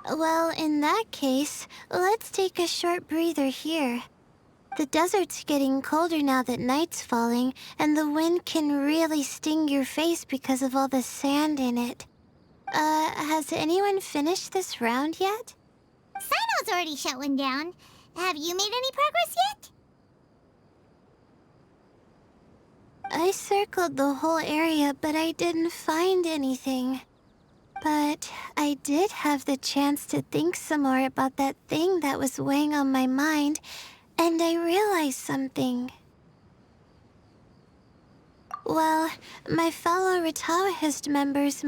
Well, in that case, let's take a short breather here. The desert's getting colder now that night's falling, and the wind can really sting your face because of all the sand in it. Has anyone finished this round yet? Sino's already shut one down. Have you made any progress yet? I circled the whole area, but I didn't find anything. But I did have the chance to think some more about that thing that was weighing on my mind, and I realized something. Well, my fellow Ritaoist members...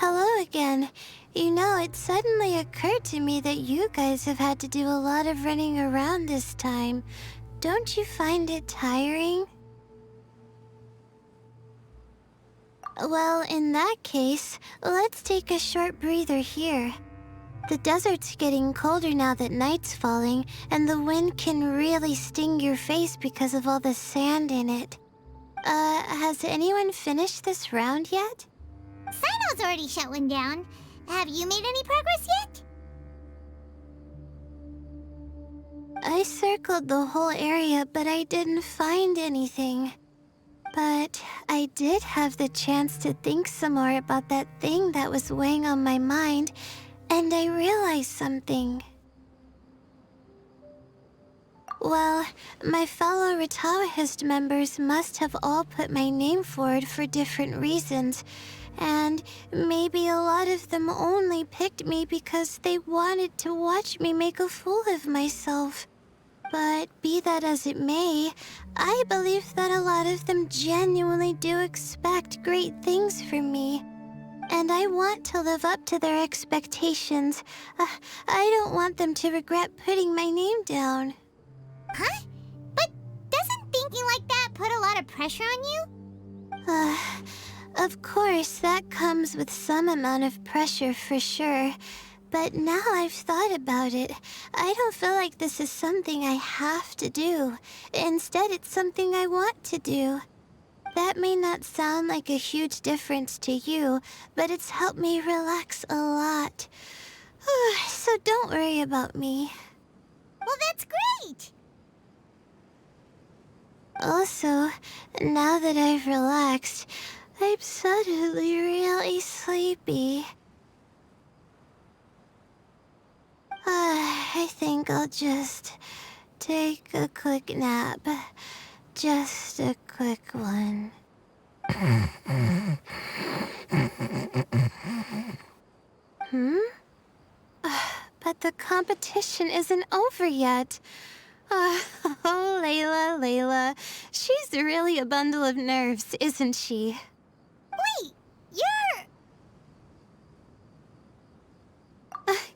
hello again. You know, it suddenly occurred to me that you guys have had to do a lot of running around this time. Don't you find it tiring? Well, in that case, let's take a short breather here. The desert's getting colder now that night's falling, and the wind can really sting your face because of all the sand in it. Has anyone finished this round yet? Sino's already shut one down. Have you made any progress yet? I circled the whole area, but I didn't find anything. But I did have the chance to think some more about that thing that was weighing on my mind, and I realized something. Well, my fellow Ritaoist members must have all put my name forward for different reasons, and maybe a lot of them only picked me because they wanted to watch me make a fool of myself. But be that as it may, I believe that a lot of them genuinely do expect great things from me. And I want to live up to their expectations. I don't want them to regret putting my name down. Huh? But doesn't thinking like that put a lot of pressure on you? Of course, that comes with some amount of pressure for sure. But now I've thought about it, I don't feel like this is something I have to do. Instead, it's something I want to do. That may not sound like a huge difference to you, but it's helped me relax a lot. So don't worry about me. Well, that's great! Also, now that I've relaxed, I'm suddenly really sleepy. I think I'll just take a quick nap. Just a quick one. But the competition isn't over yet. Oh, Layla. She's really a bundle of nerves, isn't she? Wait, you're...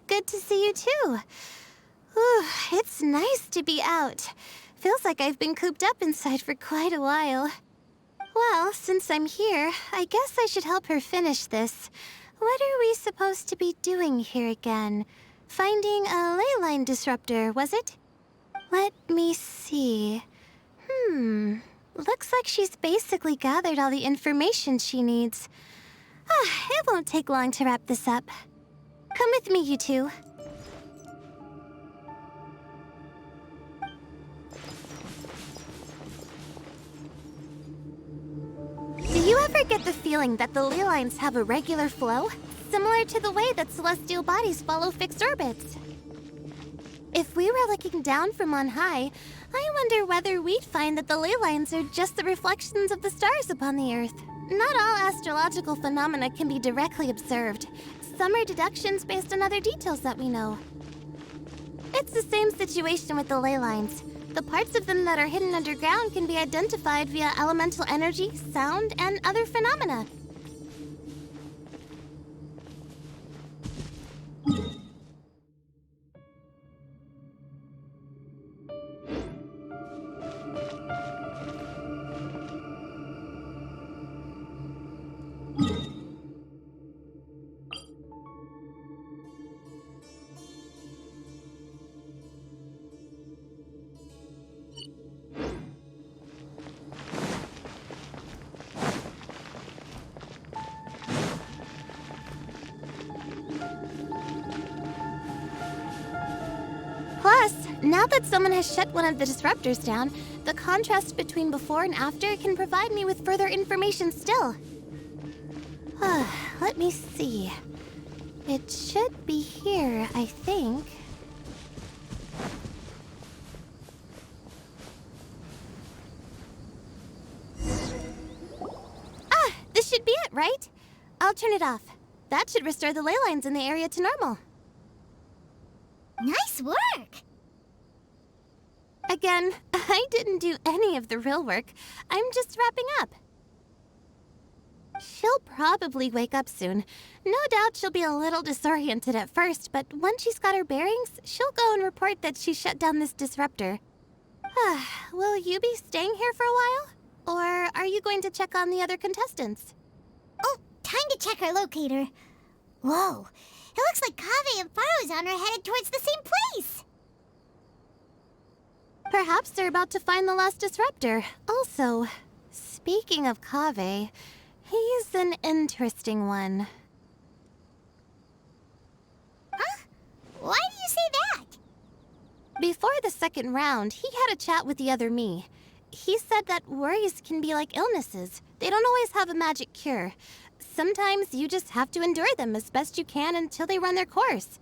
Good to see you too. It's nice to be out. Feels like I've been cooped up inside for quite a while. Well, since I'm here, I guess I should help her finish this. What are we supposed to be doing here again? Finding a ley line disruptor, was it? Let me see. Looks like she's basically gathered all the information she needs. It won't take long to wrap this up. Come with me, you two. Do you ever get the feeling that the ley lines have a regular flow? Similar to the way that celestial bodies follow fixed orbits. If we were looking down from on high, I wonder whether we'd find that the ley lines are just the reflections of the stars upon the Earth. Not all astrological phenomena can be directly observed. Some are deductions based on other details that we know. It's the same situation with the ley lines. The parts of them that are hidden underground can be identified via elemental energy, sound, and other phenomena. Plus, now that someone has shut one of the disruptors down, the contrast between before and after can provide me with further information still. Let me see. It should be here, I think. This should be it, right? I'll turn it off. That should restore the ley lines in the area to normal. Nice work! Again, I didn't do any of the real work. I'm just wrapping up. She'll probably wake up soon. No doubt she'll be a little disoriented at first, but once she's got her bearings, she'll go and report that she shut down this disruptor. Will you be staying here for a while? Or are you going to check on the other contestants? Oh, time to check our locator. Whoa, it looks like Kaveh and Faruzan are headed towards the same place. Perhaps they're about to find the last disruptor. Also, speaking of Kaveh, he's an interesting one. Huh? Why do you say that? Before the second round, he had a chat with the other me. He said that worries can be like illnesses. They don't always have a magic cure. Sometimes you just have to endure them as best you can until they run their course.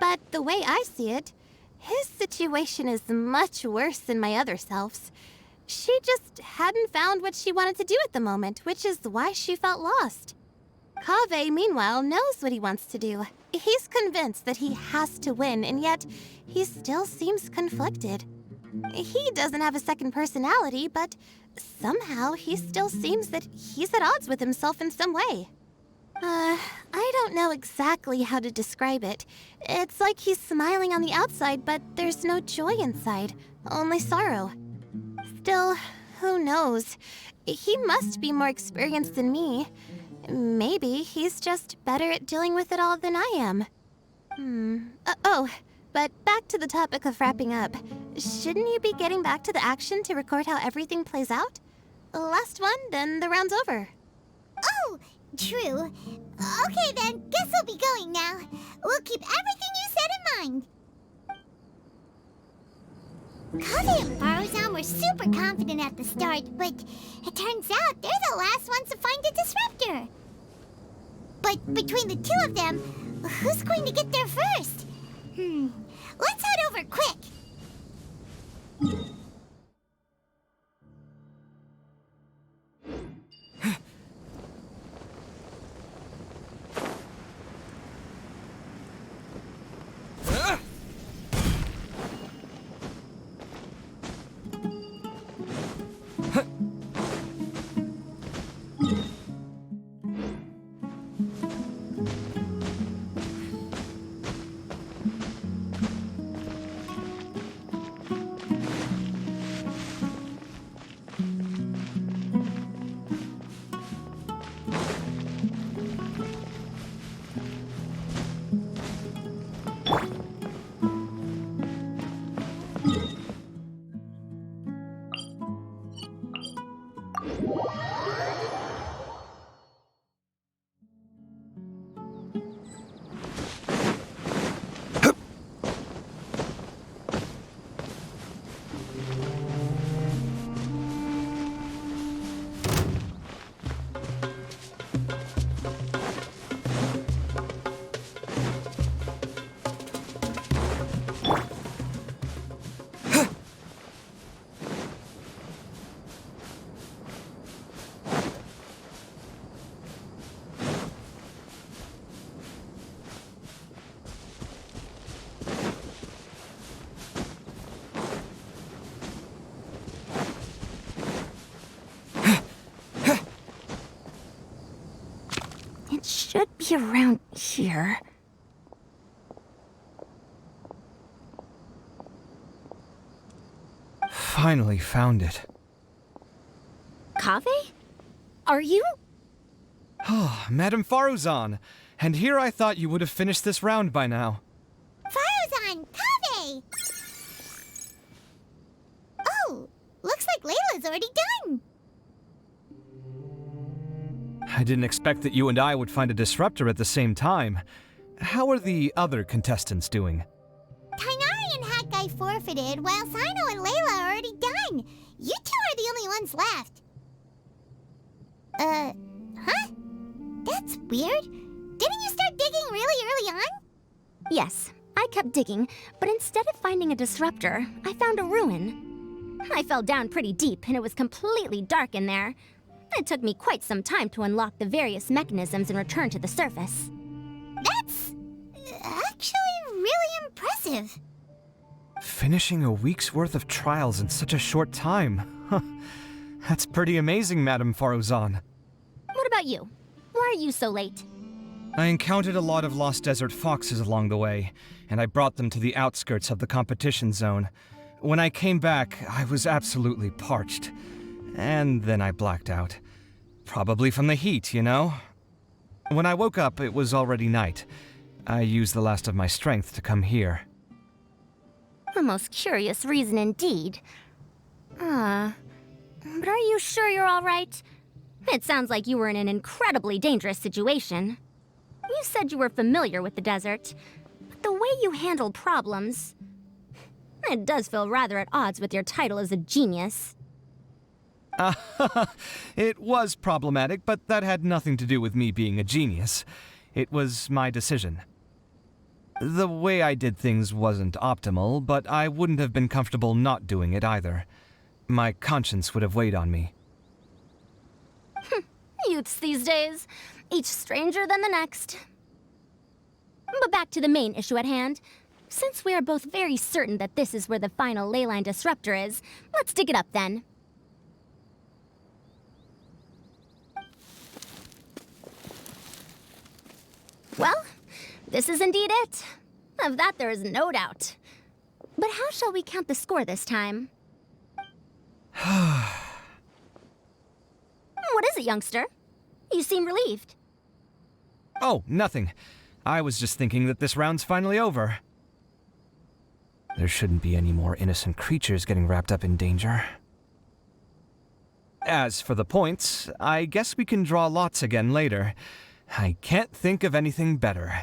But the way I see it, his situation is much worse than my other self's. She just hadn't found what she wanted to do at the moment, which is why she felt lost. Kaveh, meanwhile, knows what he wants to do. He's convinced that he has to win, and yet he still seems conflicted. He doesn't have a second personality, but somehow he still seems that he's at odds with himself in some way. I don't know exactly how to describe it. It's like he's smiling on the outside, but there's no joy inside, only sorrow. Still, who knows? He must be more experienced than me. Maybe he's just better at dealing with it all than I am. But back to the topic of wrapping up. Shouldn't you be getting back to the action to record how everything plays out? Last one, then the round's over. Oh, true. Okay then, guess I'll be going now. We'll keep everything you said in mind. Kaveh and Faruzan were super confident at the start, but it turns out they're the last ones to find the disruptor. But between the two of them, who's going to get there first? Let's head over quick. It should be around here. Finally found it. Kaveh? Are you? Oh, Madame Faruzan. And here I thought you would have finished this round by now. Faruzan, Kaveh! Oh, looks like Layla's already done. I didn't expect that you and I would find a disruptor at the same time. How are the other contestants doing? Tainari and Haka guy forfeited, while Sino and Layla are already done. You two are the only ones left. Huh? That's weird. Didn't you start digging really early on? Yes, I kept digging, but instead of finding a disruptor, I found a ruin. I fell down pretty deep, and it was completely dark in there. It took me quite some time to unlock the various mechanisms and return to the surface. That's actually really impressive. Finishing a week's worth of trials in such a short time. Huh. That's pretty amazing, Madame Faruzan. What about you? Why are you so late? I encountered a lot of lost desert foxes along the way, and I brought them to the outskirts of the competition zone. When I came back, I was absolutely parched. And then I blacked out. Probably from the heat, you know? When I woke up, it was already night. I used the last of my strength to come here. A most curious reason indeed. But are you sure you're all right? It sounds like you were in an incredibly dangerous situation. You said you were familiar with the desert, but the way you handle problems... It does feel rather at odds with your title as a genius. It was problematic, but that had nothing to do with me being a genius. It was my decision. The way I did things wasn't optimal, but I wouldn't have been comfortable not doing it either. My conscience would have weighed on me. Youths these days, each stranger than the next. But back to the main issue at hand. Since we are both very certain that this is where the final leyline disruptor is, let's dig it up then. Well, this is indeed it. Of that there is no doubt. But how shall we count the score this time? What is it, youngster? You seem relieved. Oh, nothing. I was just thinking that this round's finally over. There shouldn't be any more innocent creatures getting wrapped up in danger. As for the points, I guess we can draw lots again later. I can't think of anything better.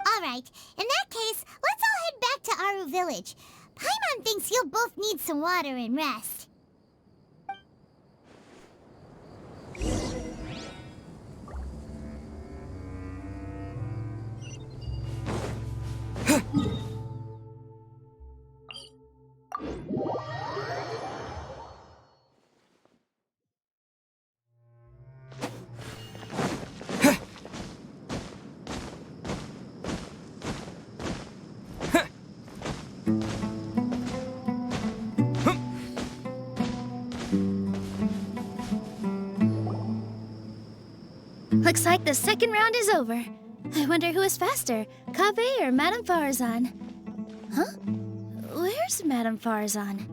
All right, in that case, let's all head back to Aru Village. Paimon thinks you'll both need some water and rest. Looks like the second round is over. I wonder who is faster, Kaveh or Madame Faruzan? Huh? Where's Madame Faruzan?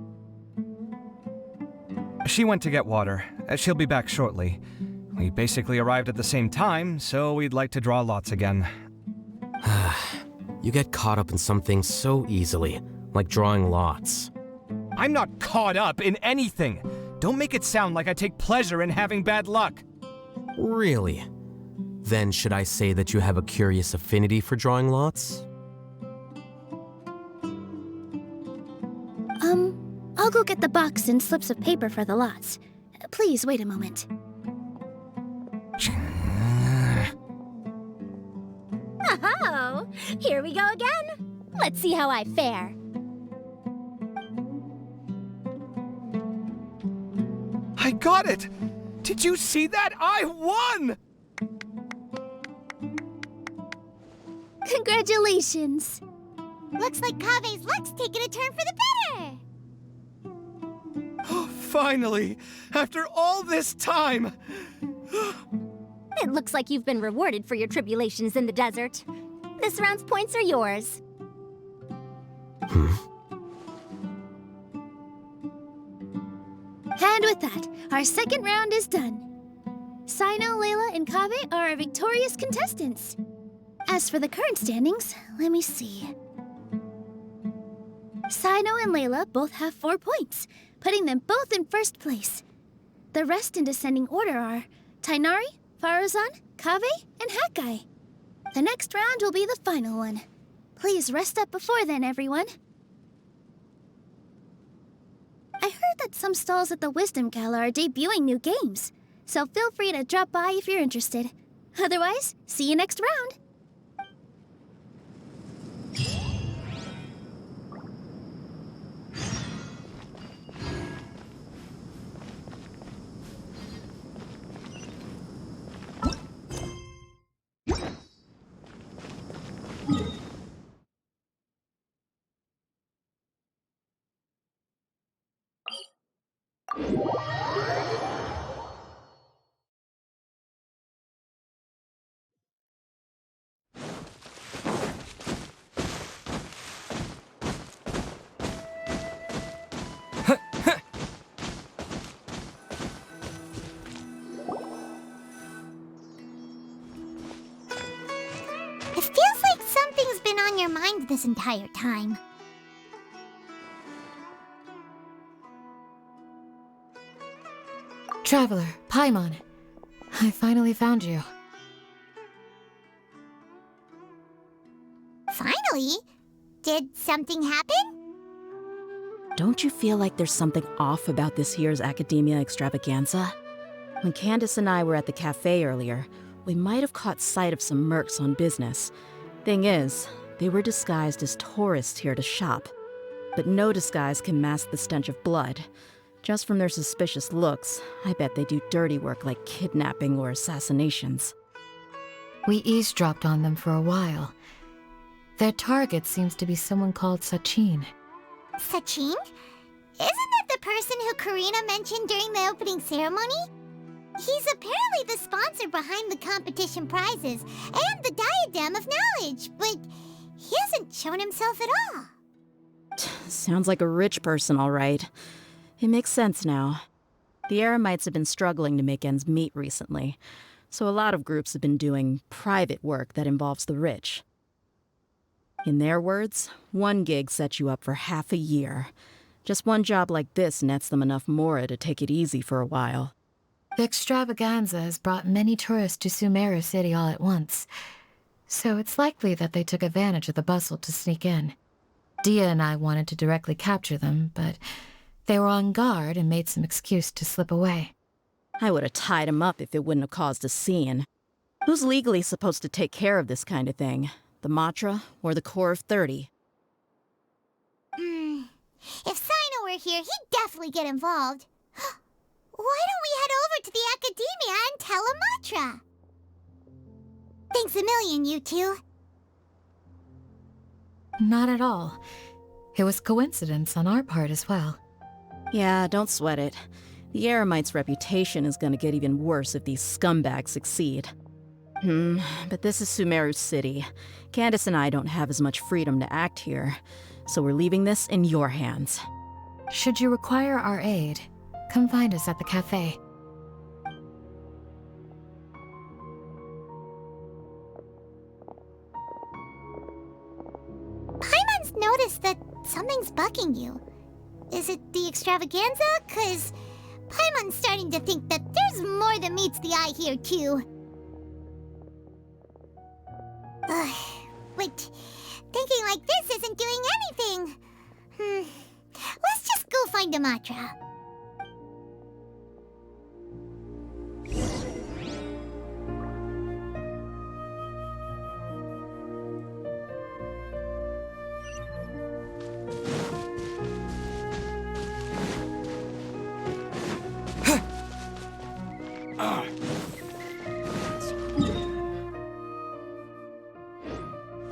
She went to get water. She'll be back shortly. We basically arrived at the same time, so we'd like to draw lots again. You get caught up in some things so easily, like drawing lots. I'm not caught up in anything! Don't make it sound like I take pleasure in having bad luck! Really? Then should I say that you have a curious affinity for drawing lots? I'll go get the box and slips of paper for the lots. Please wait a moment. Oh, here we go again. Let's see how I fare. I got it! Did you see that? I won! Congratulations! Looks like Kaveh's luck's taking a turn for the better. Oh, finally! After all this time! It looks like you've been rewarded for your tribulations in the desert. This round's points are yours. And with that, our second round is done. Sino, Layla, and Kaveh are our victorious contestants. As for the current standings, let me see. Sino and Layla both have 4 points, putting them both in first place. The rest in descending order are Tainari, Faruzan, Kaveh, and Hakai. The next round will be the final one. Please rest up before then, everyone. I heard that some stalls at the Wisdom Gala are debuting new games, so feel free to drop by if you're interested. Otherwise, see you next round. It feels like something's been on your mind this entire time. Traveler, Paimon. I finally found you. Finally? Did something happen? Don't you feel like there's something off about this year's Academia Extravaganza? When Candace and I were at the cafe earlier, we might have caught sight of some mercs on business. Thing is, they were disguised as tourists here to shop. But no disguise can mask the stench of blood. Just from their suspicious looks, I bet they do dirty work like kidnapping or assassinations. We eavesdropped on them for a while. Their target seems to be someone called Sachin. Sachin? Isn't that the person who Karina mentioned during the opening ceremony? He's apparently the sponsor behind the competition prizes and the Diadem of Knowledge, but he hasn't shown himself at all. Sounds like a rich person, all right. It makes sense now. The Eremites have been struggling to make ends meet recently, so a lot of groups have been doing private work that involves the rich. In their words, one gig sets you up for half a year. Just one job like this nets them enough mora to take it easy for a while. The extravaganza has brought many tourists to Sumeru City all at once, so it's likely that they took advantage of the bustle to sneak in. Dia and I wanted to directly capture them, but they were on guard and made some excuse to slip away. I would have tied him up if it wouldn't have caused a scene. Who's legally supposed to take care of this kind of thing? The Matra or the Core of 30? If Sino were here, he'd definitely get involved. Why don't we head over to the Academia and tell Amatra? Thanks a million, you two. Not at all. It was coincidence on our part as well. Yeah, don't sweat it. The Eremites' reputation is gonna get even worse if these scumbags succeed. But this is Sumeru City. Candace and I don't have as much freedom to act here, so we're leaving this in your hands. Should you require our aid, come find us at the cafe. Paimon's noticed that something's bugging you. Is it the extravaganza? 'Cause Paimon's starting to think that there's more than meets the eye here, too. But thinking like this isn't doing anything. Let's just go find Amatra.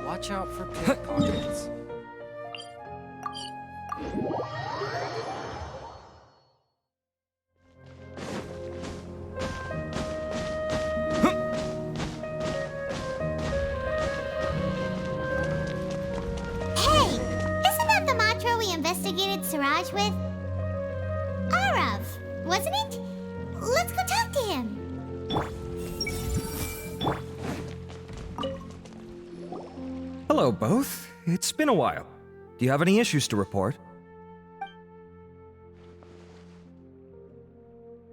Watch out for pickpockets. Hey, isn't that the Matra we investigated Siraj with? Arav, wasn't it? Let's go talk to him. Hello, both. It's been a while. Do you have any issues to report?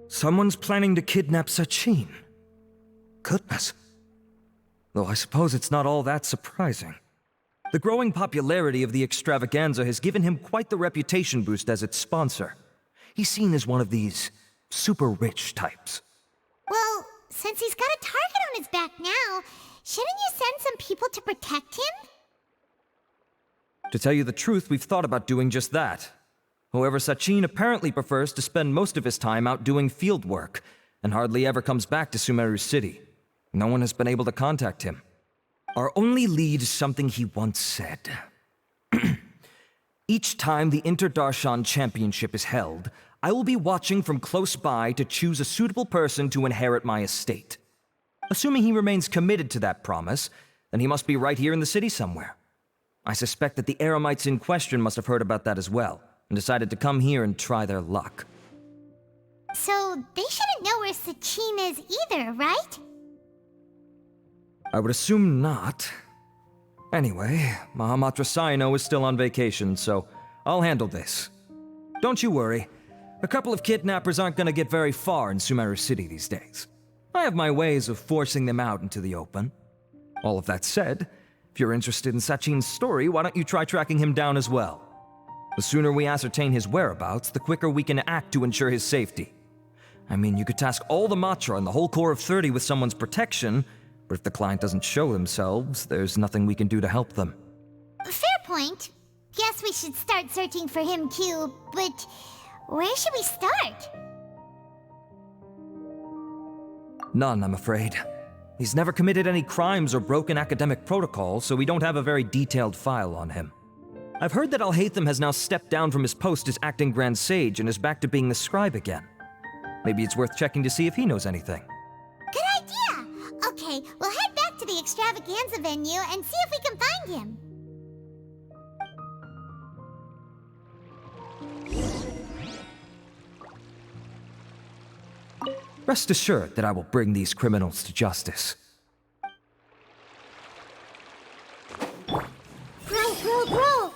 Someone's planning to kidnap Sachin. Goodness. Though I suppose it's not all that surprising. The growing popularity of the extravaganza has given him quite the reputation boost as its sponsor. He's seen as one of these super rich types. Well, since he's got a target on his back now, shouldn't you send some people to protect him? To tell you the truth, we've thought about doing just that. However, Sachin apparently prefers to spend most of his time out doing field work, and hardly ever comes back to Sumeru City. No one has been able to contact him. Our only lead is something he once said. Each time the Interdarshan Championship is held, I will be watching from close by to choose a suitable person to inherit my estate. Assuming he remains committed to that promise, then he must be right here in the city somewhere. I suspect that the Eremites in question must have heard about that as well, and decided to come here and try their luck. So they shouldn't know where Sachin is either, right? I would assume not. Anyway, Mahamatra Saino is still on vacation, so I'll handle this. Don't you worry. A couple of kidnappers aren't gonna get very far in Sumeru City these days. I have my ways of forcing them out into the open. All of that said, if you're interested in Sachin's story, why don't you try tracking him down as well? The sooner we ascertain his whereabouts, the quicker we can act to ensure his safety. I mean, you could task all the Matra and the whole Corps of 30 with someone's protection, but if the client doesn't show themselves, there's nothing we can do to help them. Fair point. Guess we should start searching for him too, but where should we start? None, I'm afraid. He's never committed any crimes or broken academic protocol, so we don't have a very detailed file on him. I've heard that Alhaitham has now stepped down from his post as acting Grand Sage and is back to being the scribe again. Maybe it's worth checking to see if he knows anything. Good idea! Okay, we'll head back to the extravaganza venue and see if we can find him. Rest assured that I will bring these criminals to justice. Roll!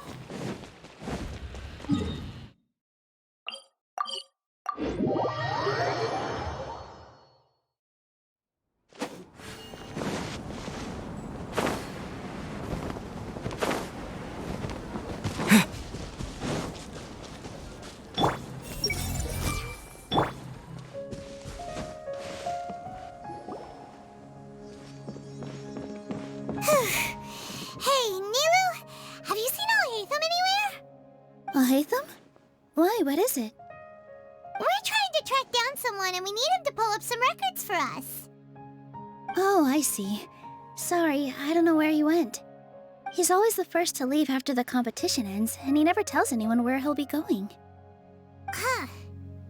Hey, Nilu! Have you seen Alhaitham anywhere? Alhaitham? Why, what is it? We're trying to track down someone and we need him to pull up some records for us. Oh, I see. Sorry, I don't know where he went. He's always the first to leave after the competition ends, and he never tells anyone where he'll be going. Huh.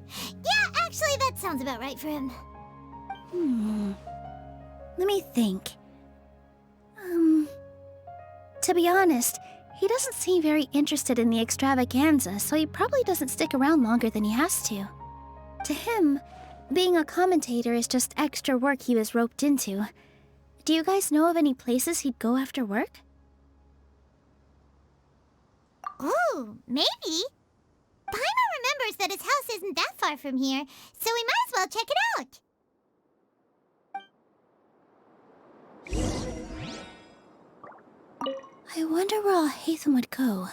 Yeah, actually, that sounds about right for him. Let me think. To be honest, he doesn't seem very interested in the extravaganza, so he probably doesn't stick around longer than he has to. To him, being a commentator is just extra work he was roped into. Do you guys know of any places he'd go after work? Ooh, maybe. Paimon remembers that his house isn't that far from here, so we might as well check it out. I wonder where Alhaitham would go.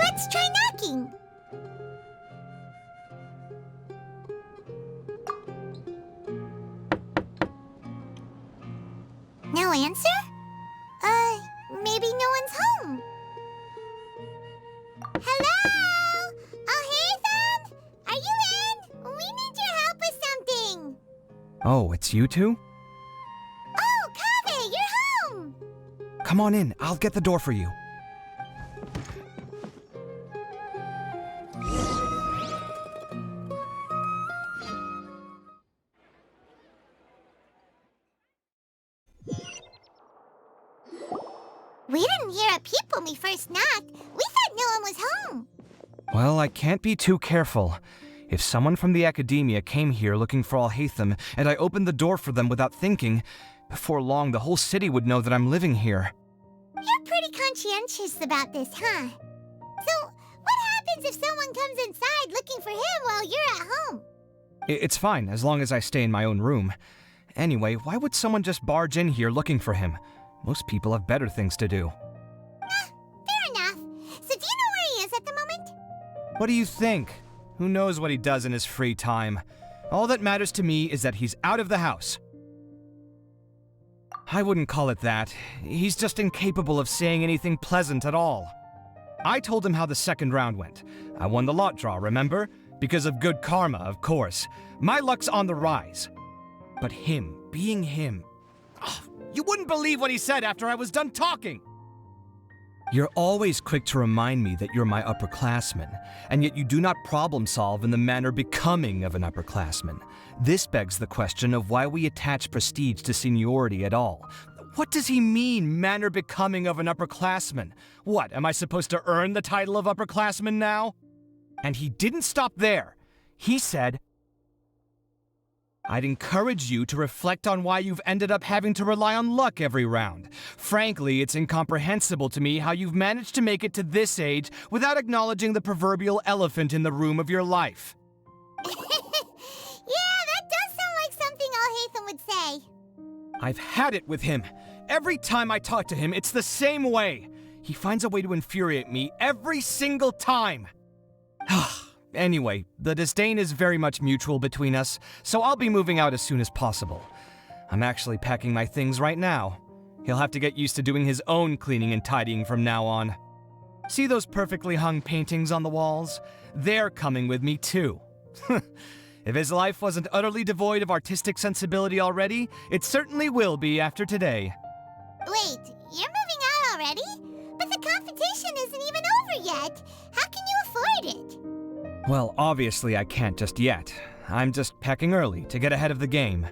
Let's try knocking. No answer? Maybe no one's home. Hello? Alhaitham? Are you in? We need your help with something. Oh, it's you two? Oh, Kaveh, you're home! Come on in, I'll get the door for you. We didn't hear a peep when we first knocked. We thought no one was home. Well, I can't be too careful. If someone from the academia came here looking for Alhaitham, and I opened the door for them without thinking, before long the whole city would know that I'm living here. You're pretty conscientious about this, huh? So, what happens if someone comes inside looking for him while you're at home? It's fine, as long as I stay in my own room. Anyway, why would someone just barge in here looking for him? Most people have better things to do. Fair enough. So do you know where he is at the moment? What do you think? Who knows what he does in his free time? All that matters to me is that he's out of the house. I wouldn't call it that. He's just incapable of saying anything pleasant at all. I told him how the second round went. I won the lot draw, remember? Because of good karma, of course. My luck's on the rise. But him, being him... Oh, you wouldn't believe what he said after I was done talking! You're always quick to remind me that you're my upperclassman, and yet you do not problem solve in the manner becoming of an upperclassman. This begs the question of why we attach prestige to seniority at all. What does he mean, manner becoming of an upperclassman? What, am I supposed to earn the title of upperclassman now? And he didn't stop there. He said, I'd encourage you to reflect on why you've ended up having to rely on luck every round. Frankly, it's incomprehensible to me how you've managed to make it to this age without acknowledging the proverbial elephant in the room of your life. Yeah, that does sound like something Alhaitham would say. I've had it with him. Every time I talk to him, it's the same way. He finds a way to infuriate me every single time. Anyway, the disdain is very much mutual between us, so I'll be moving out as soon as possible. I'm actually packing my things right now. He'll have to get used to doing his own cleaning and tidying from now on. See those perfectly hung paintings on the walls? They're coming with me too. If his life wasn't utterly devoid of artistic sensibility already, it certainly will be after today. Wait, you're moving out already? But the competition isn't even over yet. How can you afford it? Well, obviously I can't just yet. I'm just packing early to get ahead of the game.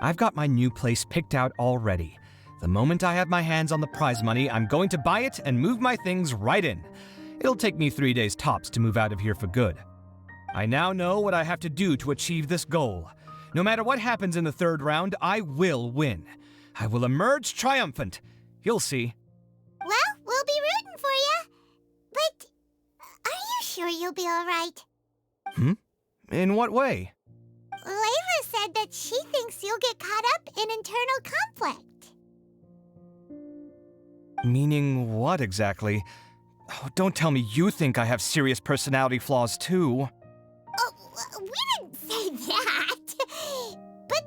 I've got my new place picked out already. The moment I have my hands on the prize money, I'm going to buy it and move my things right in. It'll take me 3 days tops to move out of here for good. I now know what I have to do to achieve this goal. No matter what happens in the third round, I will win. I will emerge triumphant. You'll see. Well, we'll be rooting for you. But are you sure you'll be all right? In what way? Layla said that she thinks you'll get caught up in internal conflict. Meaning what exactly? Oh, don't tell me you think I have serious personality flaws too. Oh, we didn't say that. But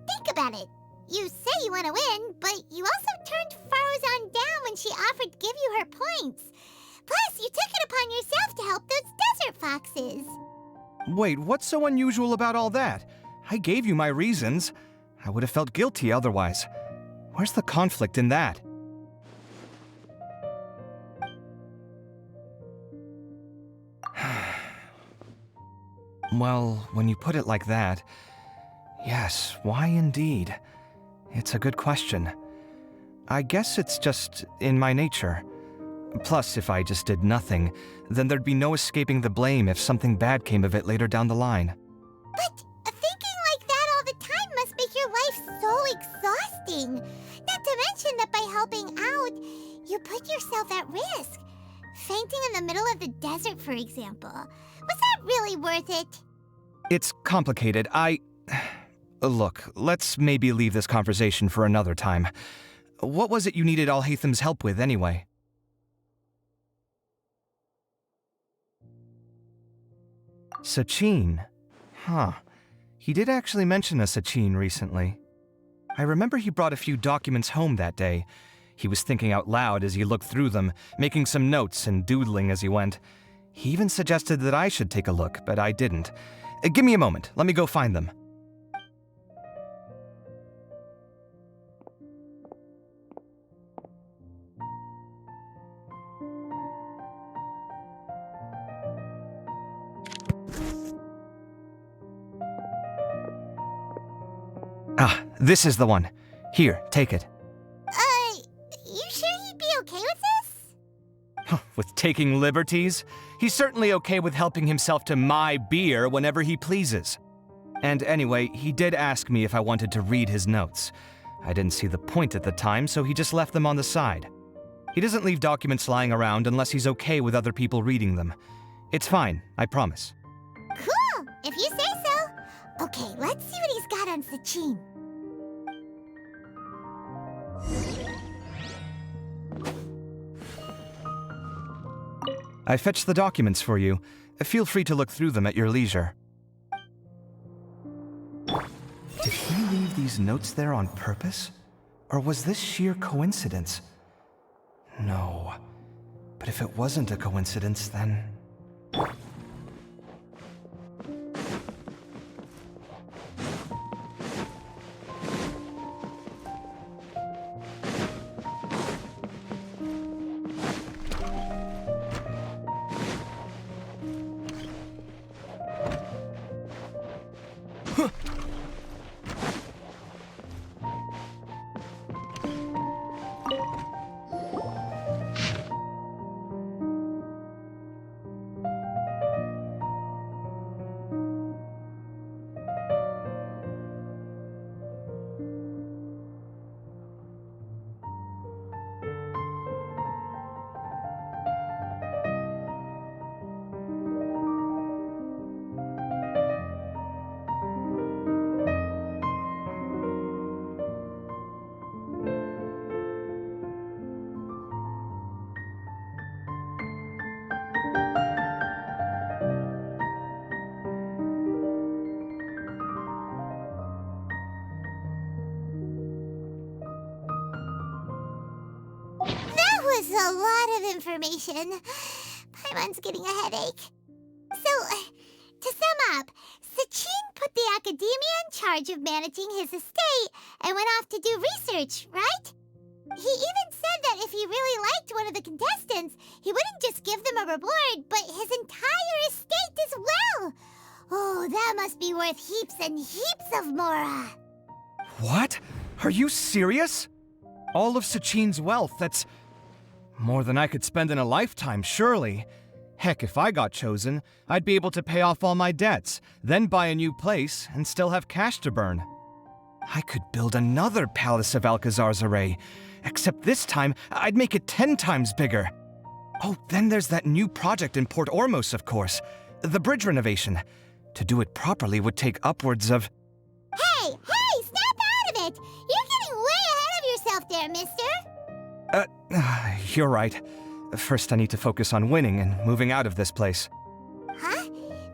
think about it. You say you want to win, but you also turned Faruzan down when she offered to give you her points. Plus, you took it upon yourself to help those desert foxes. Wait, what's so unusual about all that? I gave you my reasons. I would have felt guilty otherwise. Where's the conflict in that? Well, when you put it like that, yes, why indeed? It's a good question. I guess it's just in my nature. Plus, if I just did nothing, then there'd be no escaping the blame if something bad came of it later down the line. But thinking like that all the time must make your life so exhausting. Not to mention that by helping out, you put yourself at risk. Fainting in the middle of the desert, for example. Was that really worth it? It's complicated. Look, let's maybe leave this conversation for another time. What was it you needed Alhaitham's help with, anyway? Sachin? Huh. He did actually mention a Sachin recently. I remember he brought a few documents home that day. He was thinking out loud as he looked through them, making some notes and doodling as he went. He even suggested that I should take a look, but I didn't. Give me a moment. Let me go find them. Ah, this is the one. Here, take it. You sure he'd be okay with this? With taking liberties? He's certainly okay with helping himself to my beer whenever he pleases. And anyway, he did ask me if I wanted to read his notes. I didn't see the point at the time, so he just left them on the side. He doesn't leave documents lying around unless he's okay with other people reading them. It's fine, I promise. Cool, if you say so. Okay, let's see what he's got on Sachin. I fetched the documents for you. Feel free to look through them at your leisure. Did he leave these notes there on purpose? Or was this sheer coincidence? No. But if it wasn't a coincidence, then... That was a lot of information. Paimon's getting a headache. So, to sum up, Sachin put the academia in charge of managing his estate and went off to do research, right? He even said that if he really liked one of the contestants, he wouldn't just give them a reward, but his entire estate as well. Oh, that must be worth heaps and heaps of mora. What? Are you serious? All of Sachin's wealth, that's... more than I could spend in a lifetime, surely. Heck, if I got chosen, I'd be able to pay off all my debts, then buy a new place, and still have cash to burn. I could build another Palace of Alcazar's array, except this time, I'd make it 10 times bigger. Oh, then there's that new project in Port Ormos, of course. The bridge renovation. To do it properly would take upwards of... Hey, snap out of it! You're getting way ahead of yourself there, mister. You're right. First, I need to focus on winning and moving out of this place. Huh?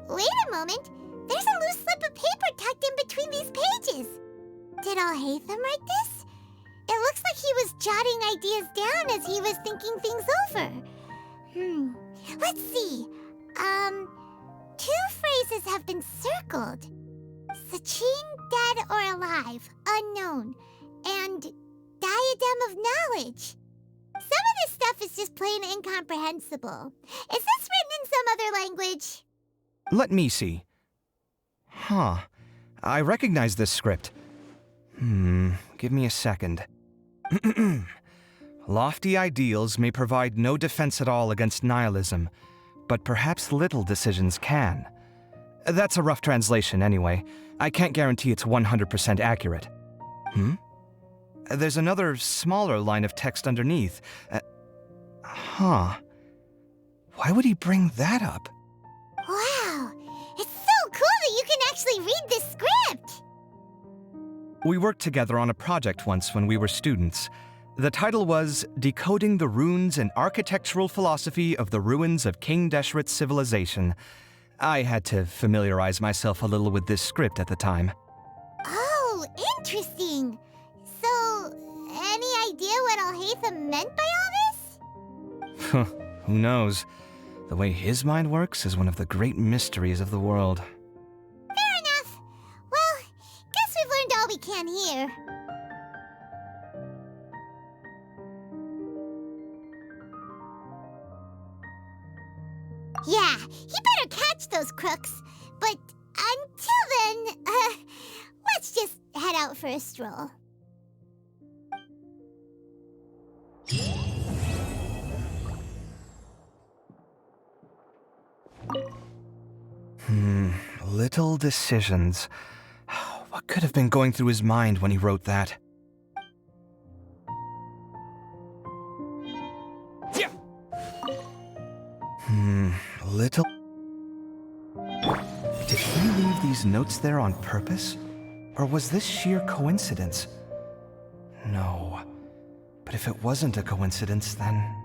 Wait a moment. There's a loose slip of paper tucked in between these pages. Did Alhaitham write this? It looks like he was jotting ideas down as he was thinking things over. Let's see. Two phrases have been circled. Sachin, dead or alive, unknown, and diadem of knowledge. Some of this stuff is just plain incomprehensible. Is this written in some other language? Let me see. Huh. I recognize this script. Give me a second. Lofty ideals may provide no defense at all against nihilism, but perhaps little decisions can. That's a rough translation anyway. I can't guarantee it's 100% accurate. There's another smaller line of text underneath. Why would he bring that up? Wow! It's so cool that you can actually read this script! We worked together on a project once when we were students. The title was Decoding the Runes and Architectural Philosophy of the Ruins of King Deshret's Civilization. I had to familiarize myself a little with this script at the time. Oh, interesting! So, any idea what Alhaitham meant by all this? Who knows? The way his mind works is one of the great mysteries of the world. Fair enough. Well, guess we've learned all we can here. Yeah, he better catch those crooks. But until then, let's just head head out for a stroll. Little decisions. What could have been going through his mind when he wrote that? Little... Did he leave these notes there on purpose? Or was this sheer coincidence? No. But if it wasn't a coincidence, then...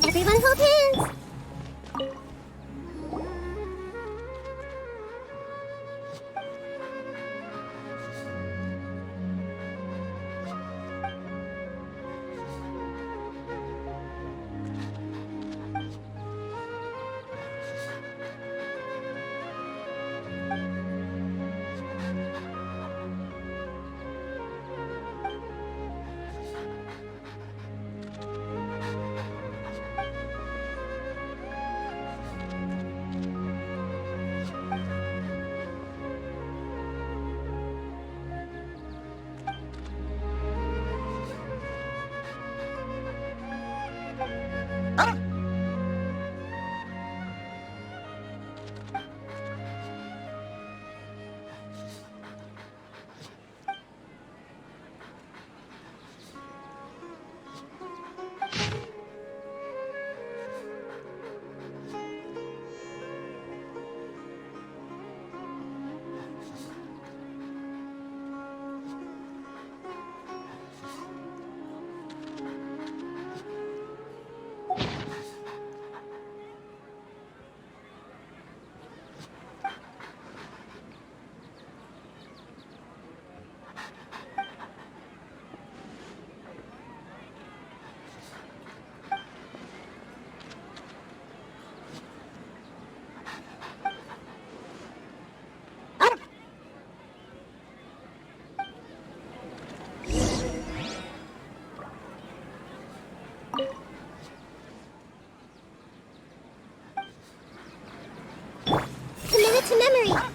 Everyone hold hands! Commit it to memory!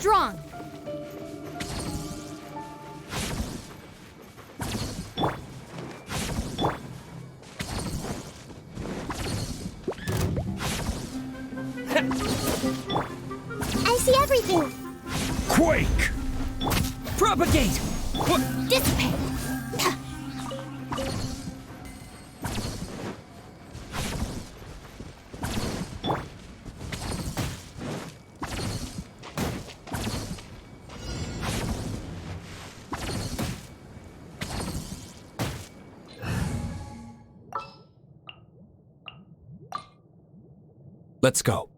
strong. I see everything. Quake! Propagate! Dissipate. Let's go.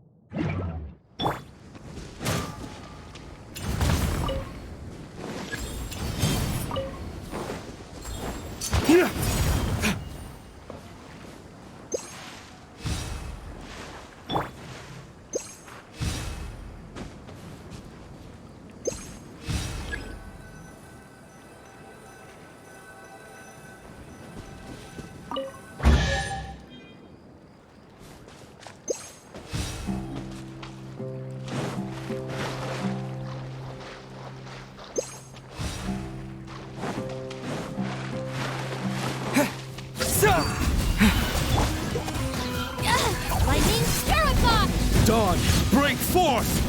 Lightning, Spirit Box! Dawn, break forth!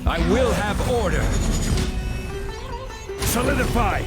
I will have order. Solidify!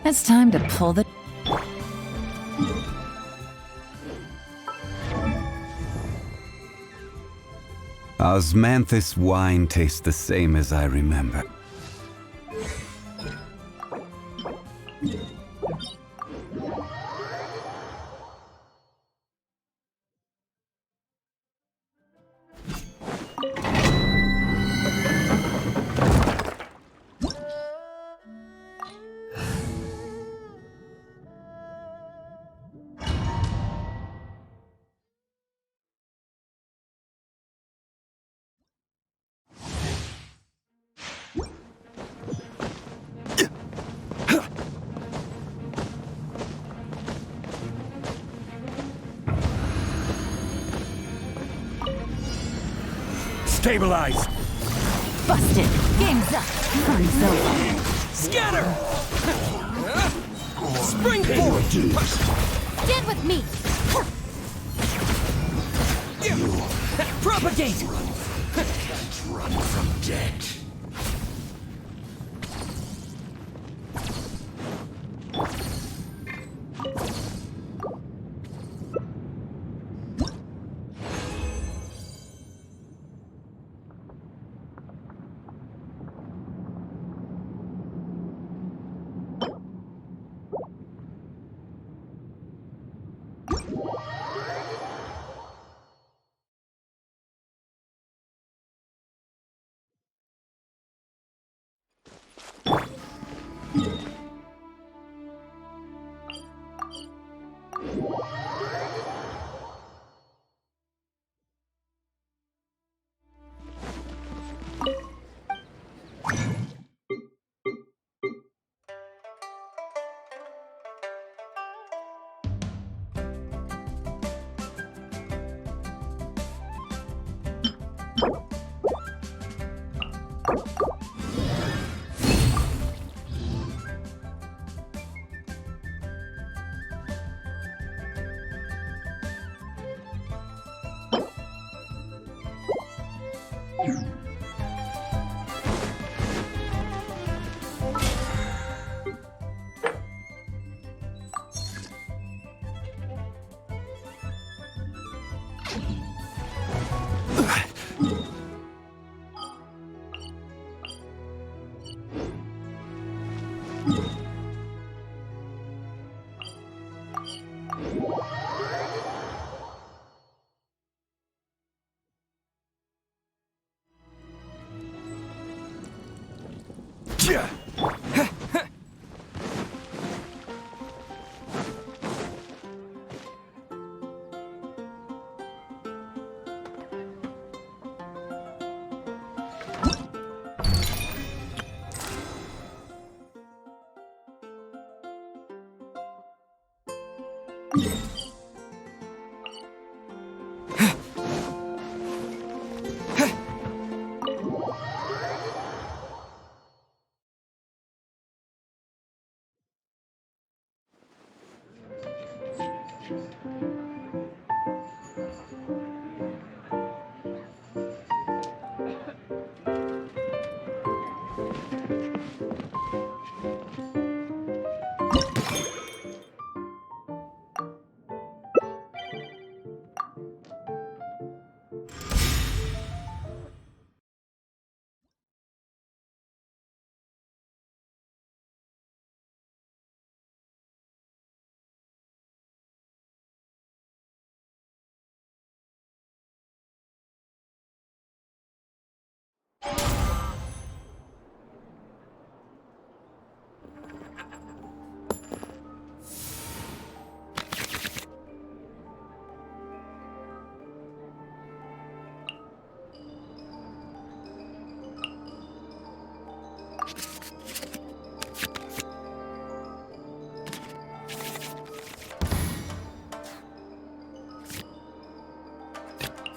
It's time to pull the... Osmanthus wine tastes the same as I remember. Stabilize! Busted! Game's up! Fun's over! Scatter! Springboard! Stand with me! Propagate! Run from dead.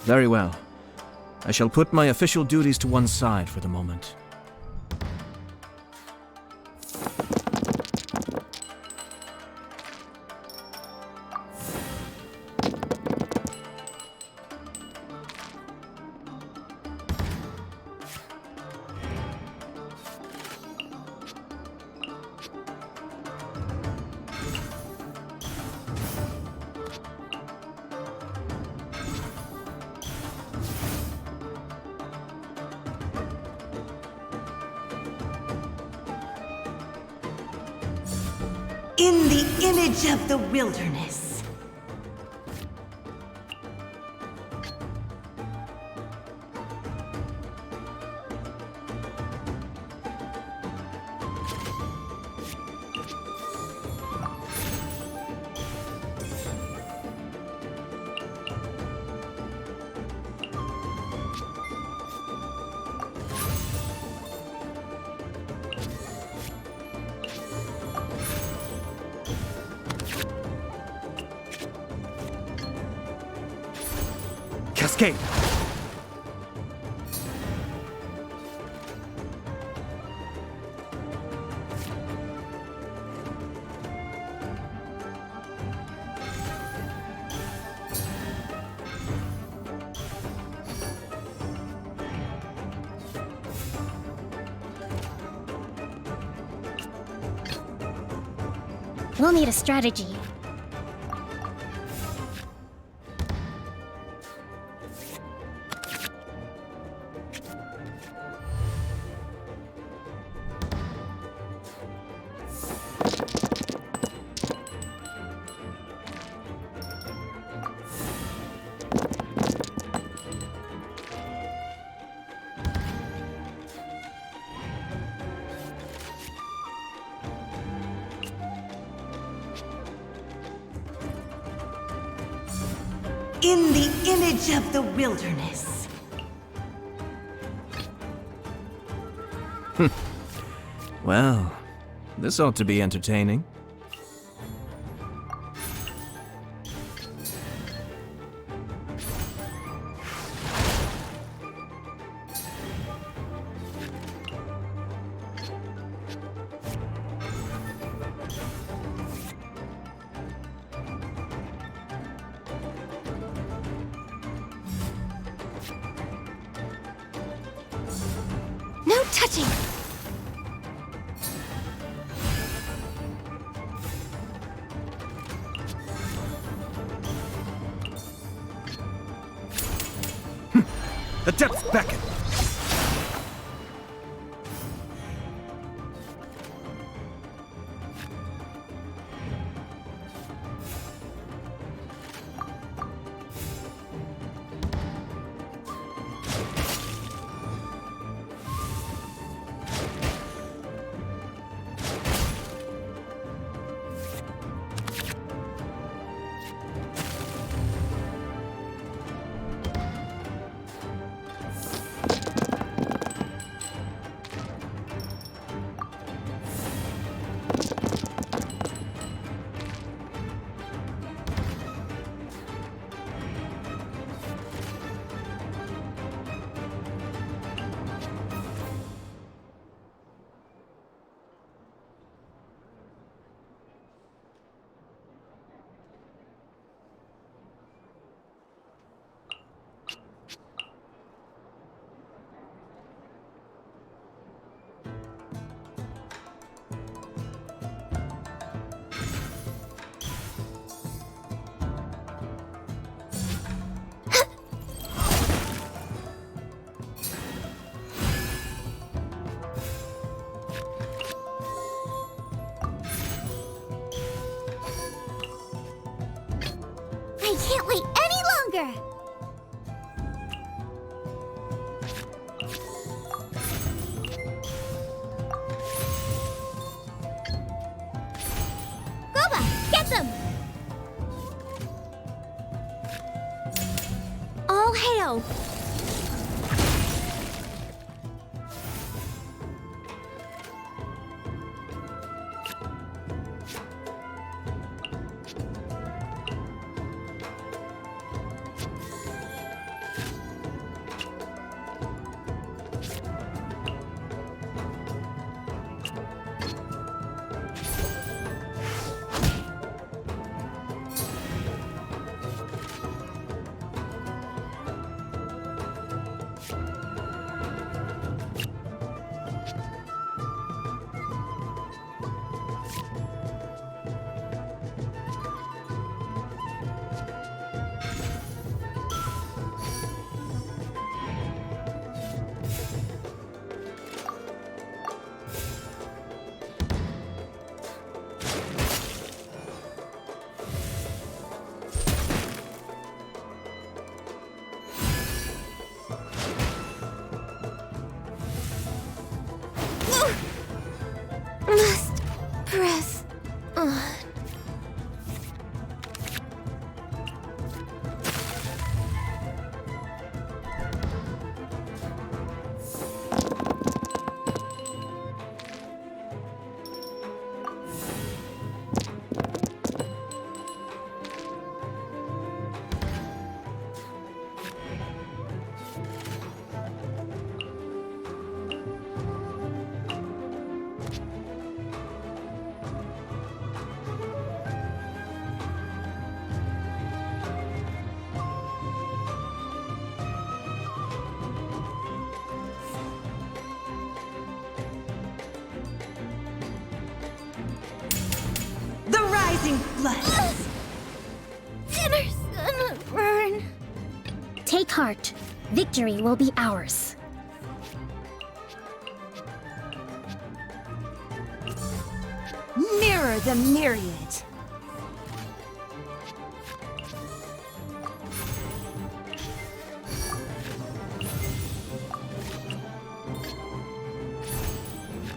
Very well. I shall put my official duties to one side for the moment. image of the wilderness. Cascade! We'll need a strategy. In the image of the wilderness. Well, this ought to be entertaining. No touching! The depths beckon! I can't wait any longer! Goba, get them! All hail! The rising flood. Dinner's gonna burn. Take heart. Victory will be ours. Mirror the myriad.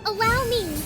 Allow me.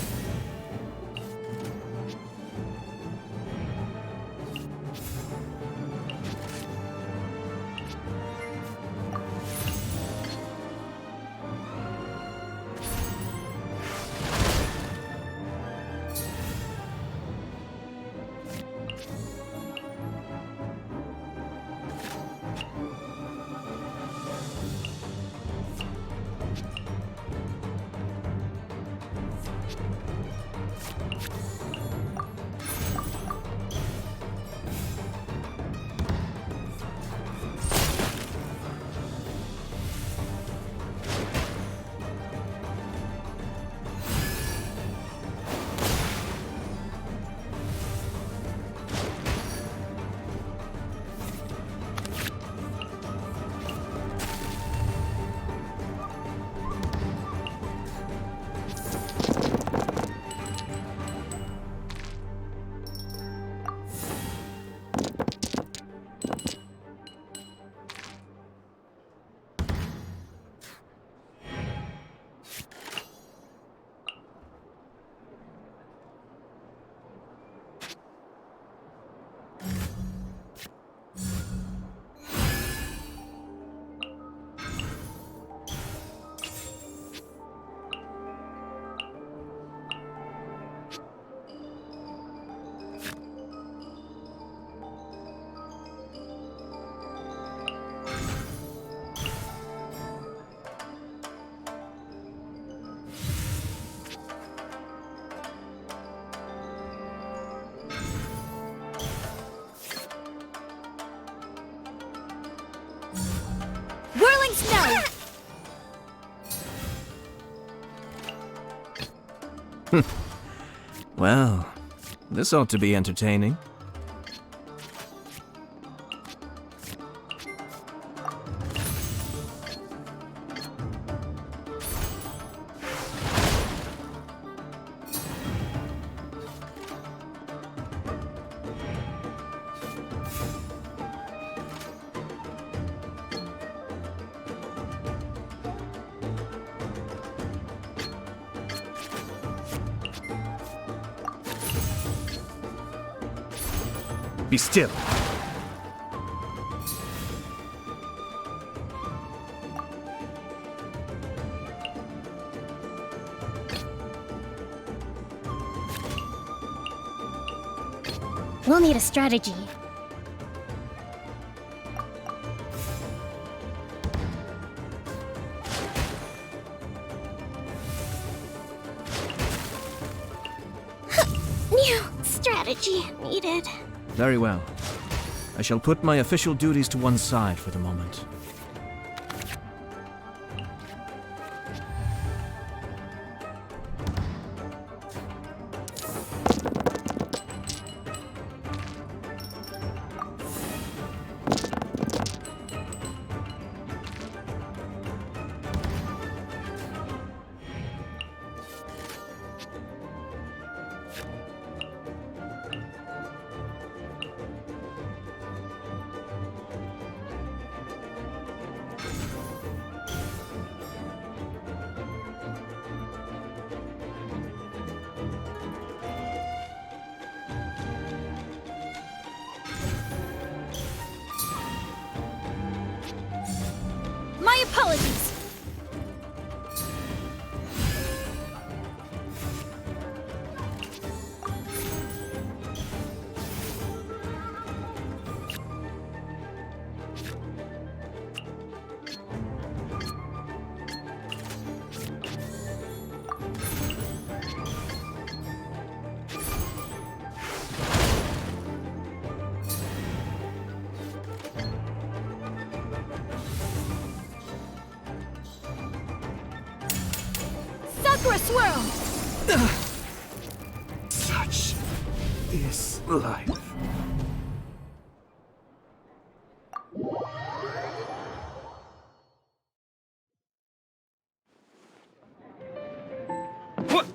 Whirling snow. Well, this ought to be entertaining. Be still. We'll need a strategy. New strategy needed. Very well. I shall put my official duties to one side for the moment. Chakra swirl! Such is life. What?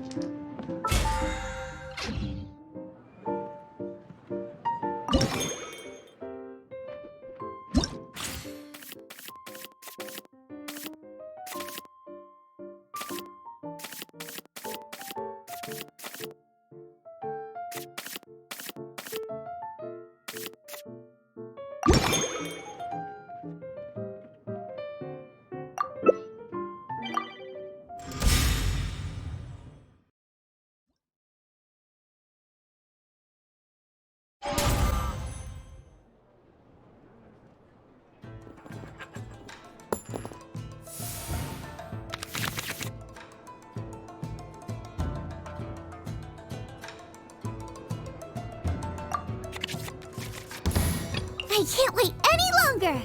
I can't wait any longer!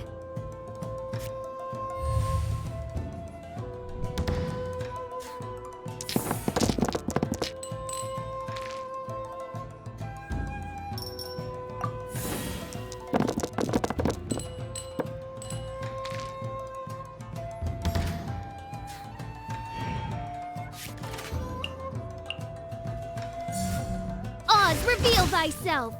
Oz, reveal thyself!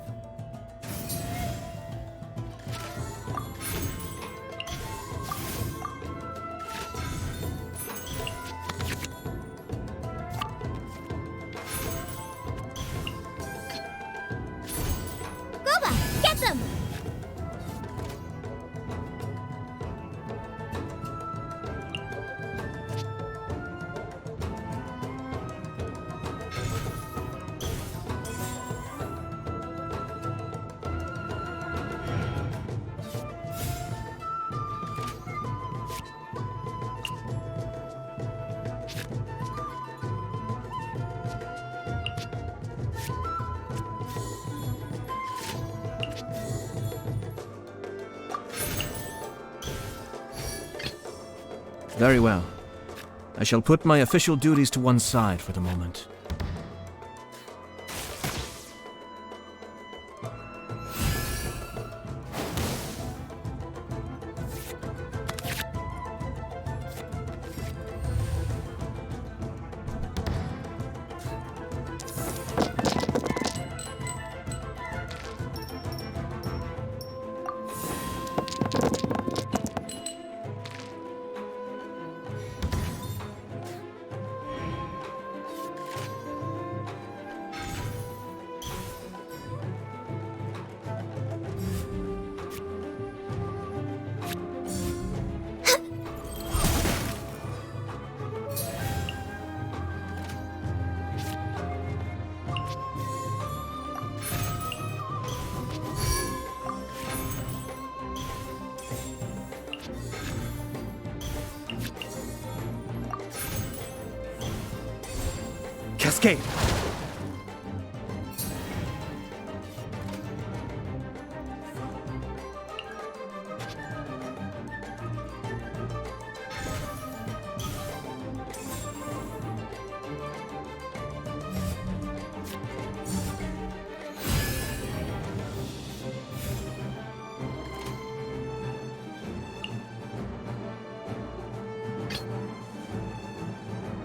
Gooba, get them! Very well. I shall put my official duties to one side for the moment. Cascade!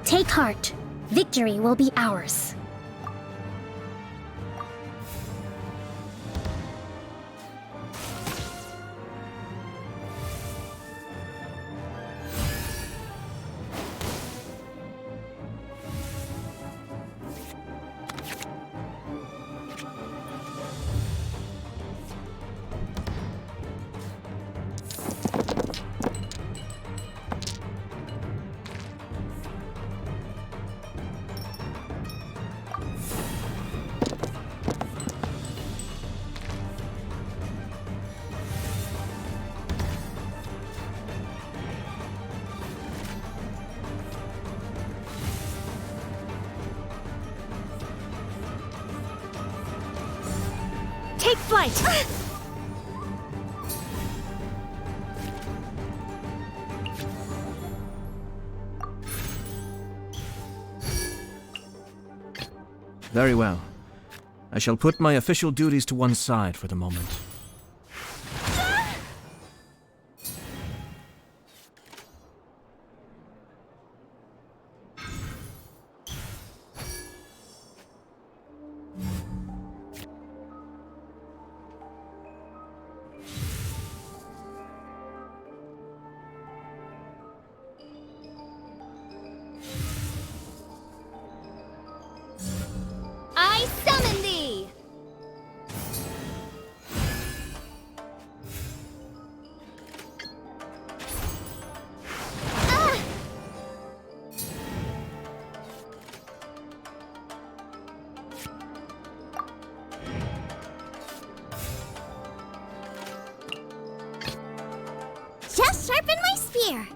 Take heart. Victory will be ours. Take flight! Very well. I shall put my official duties to one side for the moment. I summon thee! Just sharpen my spear.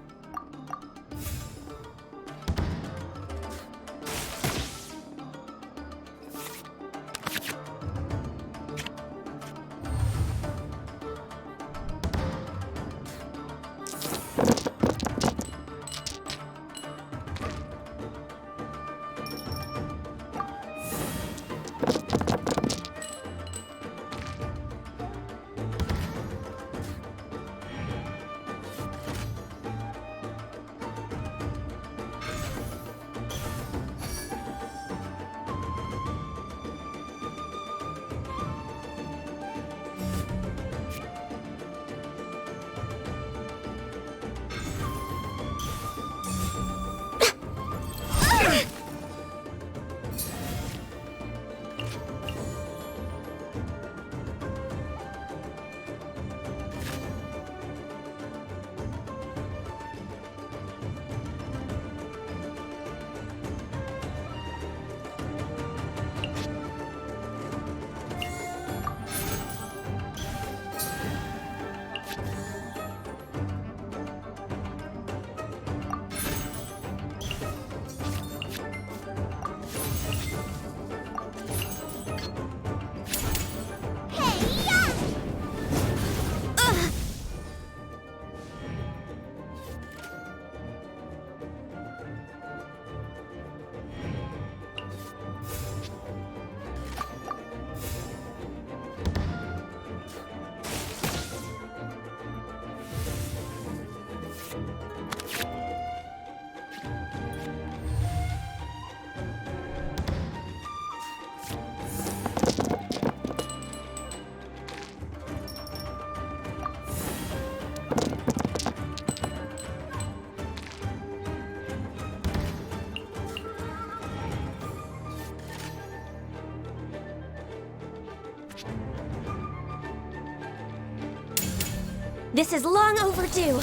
This is long overdue.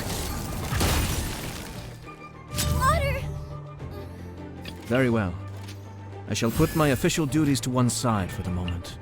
Water! Very well. I shall put my official duties to one side for the moment.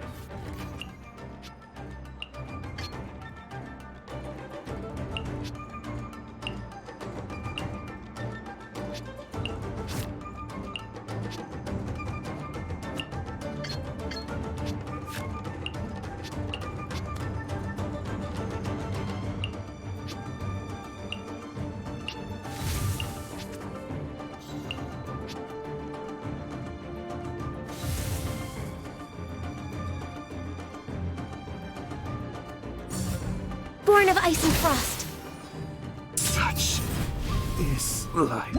Born of ice and frost. Such is life.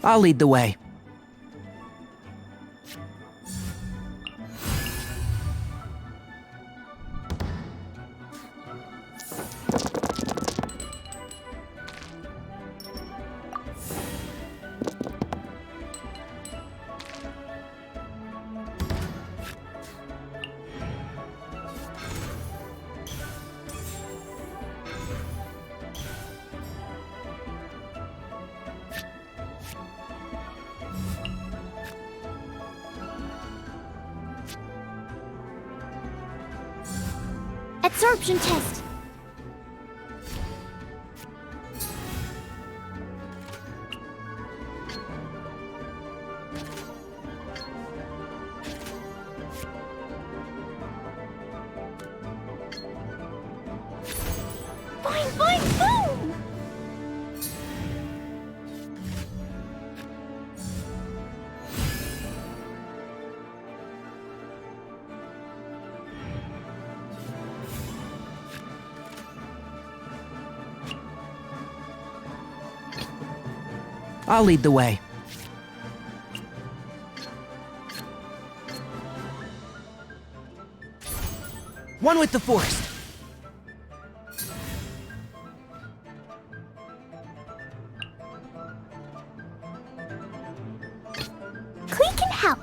I'll lead the way. Absorption test. Boing, boing, boom! I'll lead the way. One with the Force. Clee can help.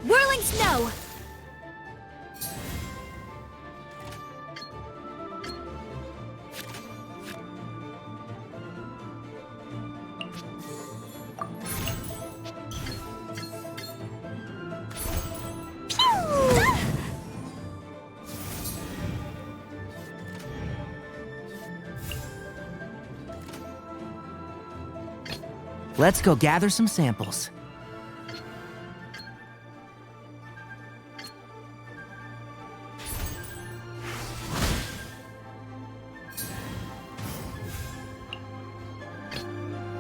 Whirling snow. Let's go gather some samples.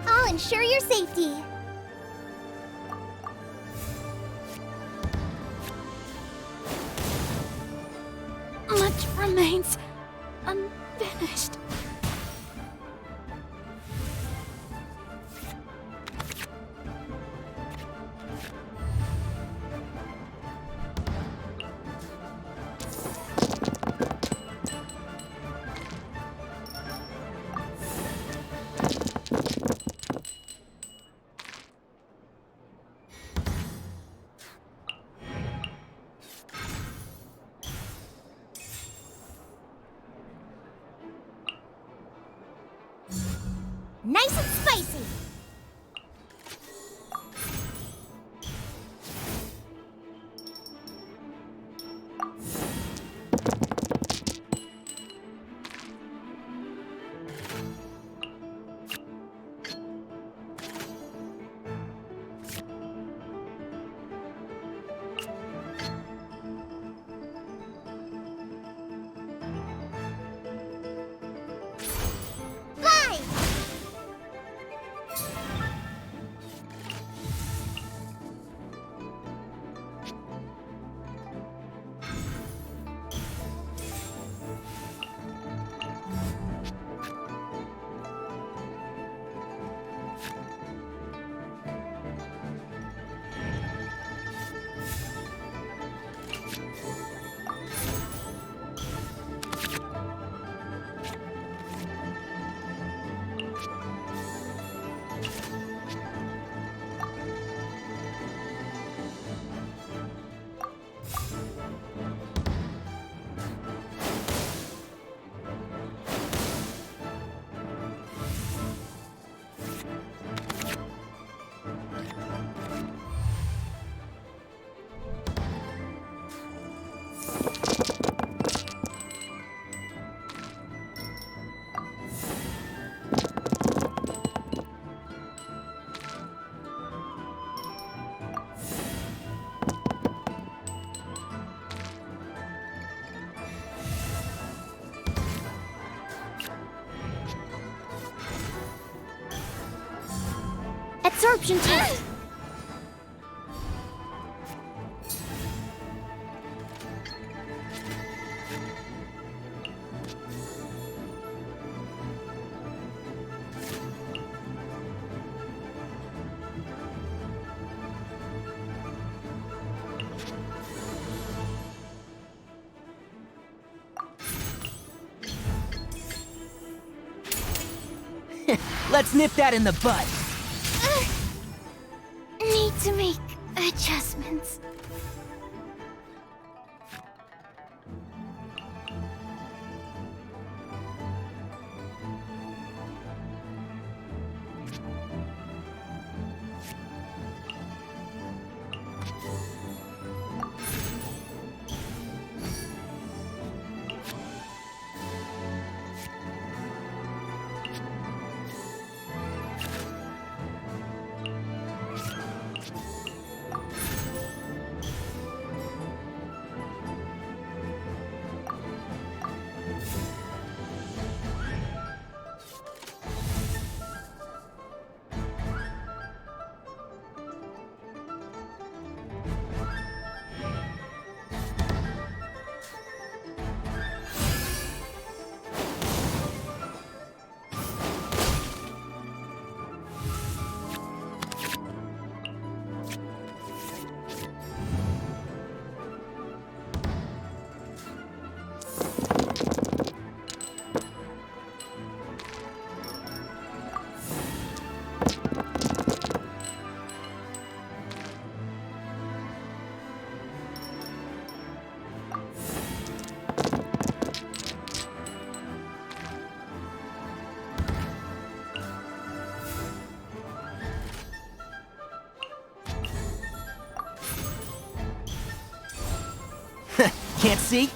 I'll ensure your safety. Much remains unfinished. Nice and spicy. Fly! Absorption test. Let's nip that in the bud. Need to make adjustments. Can't see?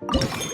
Water!